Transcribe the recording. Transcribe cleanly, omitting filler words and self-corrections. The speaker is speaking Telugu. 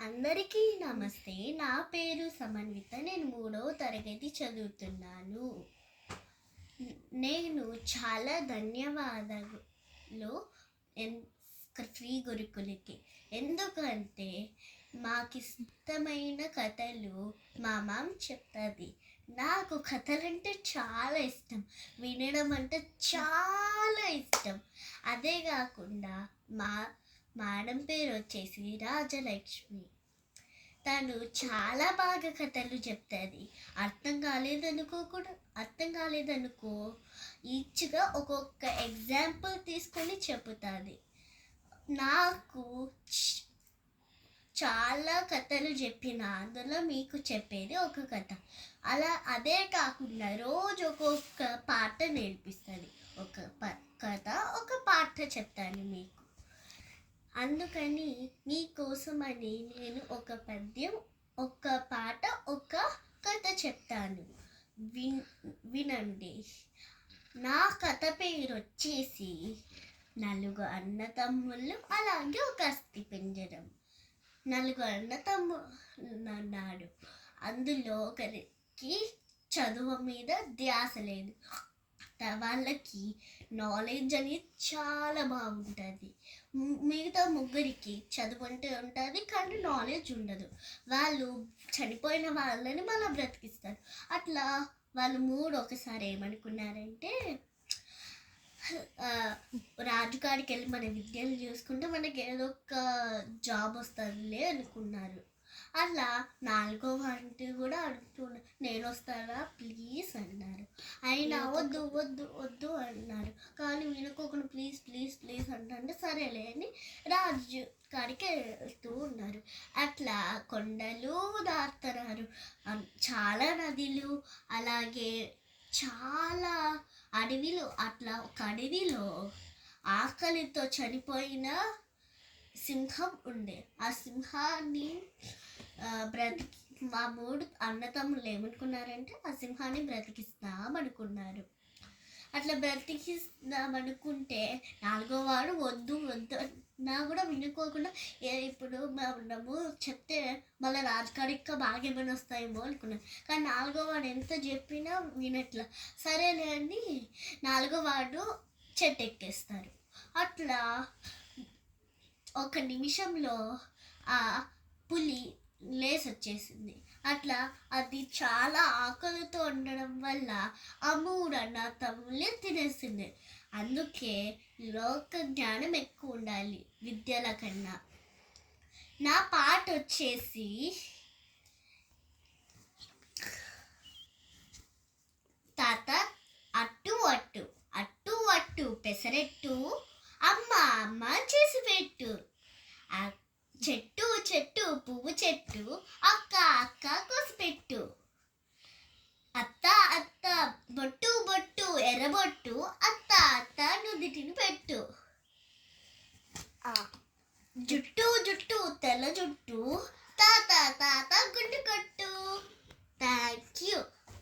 అందరికీ నమస్తే. నా పేరు సమన్విత. నేను 3వ తరగతి చదువుతున్నాను. నేను చాలా ధన్యవాదాలు ఫ్రీ గురుకులకి. ఎందుకంటే మాకు ఇష్టమైన కథలు మా మామ చెప్తుంది. నాకు కథలంటే చాలా ఇష్టం, వినడం అంటే చాలా ఇష్టం. అదే కాకుండా మా మేడం పేరు వచ్చేసి రాజలక్ష్మి. తను చాలా బాగా కథలు చెప్తుంది. అర్థం కాలేదనుకో ఈచ్గా ఒక్కొక్క ఎగ్జాంపుల్ తీసుకొని చెప్తుంది. నాకు చాలా కథలు చెప్పిన అందులో మీకు చెప్పేది ఒక కథ. అదే కాకుండా రోజు ఒక్కొక్క పాట నేర్పిస్తుంది. ఒక కథ ఒక పాట చెప్తాను మీకు. అందుకని మీకోసమని నేను ఒక పద్యం, ఒక పాట, ఒక కథ చెప్తాను. వినండి. నా కథ పేరు వచ్చేసి 4 అన్నతమ్ముళ్ళు అలాగే ఒక అస్థి పంజరం. 4 అన్నతమ్ముళ్ళు అన్నాడు. అందులో ఒకరికి చదువు మీద ధ్యాస లేదు. వాళ్ళకి నాలెడ్జ్ అనేది చాలా బాగుంటుంది. మిగతా ముగ్గురికి చదువు అంటే ఉంటుంది కానీ నాలెడ్జ్ ఉండదు. వాళ్ళు చనిపోయిన వాళ్ళని మళ్ళీ బ్రతికిస్తారు. అట్లా వాళ్ళు 3 ఒకసారి ఏమనుకున్నారంటే, రాజుగారికి వెళ్ళి మన విద్యను చూసుకుంటే మనకి ఏదో ఒక జాబ్ వస్తుందిలే అనుకున్నారు. అలా 4వ వాడిని కూడా అడుగుతున్నారు, నేను వస్తారా ప్లీజ్ అన్నారు. అయినా వద్దు వద్దు వద్దు అన్నారు. కానీ వినుకోకుండా ప్లీజ్ ప్లీజ్ ప్లీజ్ అంటే సరేలే అని రాజు కాడికి వెళ్తూ ఉన్నారు. అట్లా కొండలు దాటుతున్నారు, చాలా నదులు, అలాగే చాలా అడవిలో. అట్లా ఒక అడవిలో ఆకలితో చనిపోయిన సింహం ఉండే. ఆ సింహాన్ని మా 3 అన్నతమ్ముళ్ళు ఏమనుకున్నారంటే ఆ సింహాన్ని బ్రతికిస్తామనుకున్నారు. అట్లా బ్రతికిస్తామనుకుంటే 4వ వాడు వద్దు వద్దు నా కూడా వినుకోకుండా ఇప్పుడు మనము చెప్తే మళ్ళీ రాజుకాడికి బాగా ఏమైనా వస్తాయేమో అనుకున్నాను. కానీ 4వ వాడు ఎంత చెప్పినా వినట్లా. సరేలే అని 4వ వాడు చెట్టు ఎక్కేస్తారు. అట్లా ఒక నిమిషంలో ఆ పులి లేసి వచ్చేసింది. అట్లా అది చాలా ఆకలితో ఉండడం వల్ల ఆ 3 అన్నతమ్ముల్ని తినేసింది. అందుకే లోక జ్ఞానం ఎక్కువ ఉండాలి విద్యల కన్నా. నా పాట వచ్చేసి, తాత అట్టు అట్టు అట్టు అట్టు పెసరెట్టు అమ్మ అమ్మ చేసి పెట్టు. చెట్టు చెట్టు పువ్వు చెట్టు అక్క అక్క కోసిపెట్టు. అత్త అత్త బొట్టు బొట్టు ఎర్రబొట్టు అత్త అత్త నుదిటిని పెట్టు. జుట్టు జుట్టు తెల్ల జుట్టు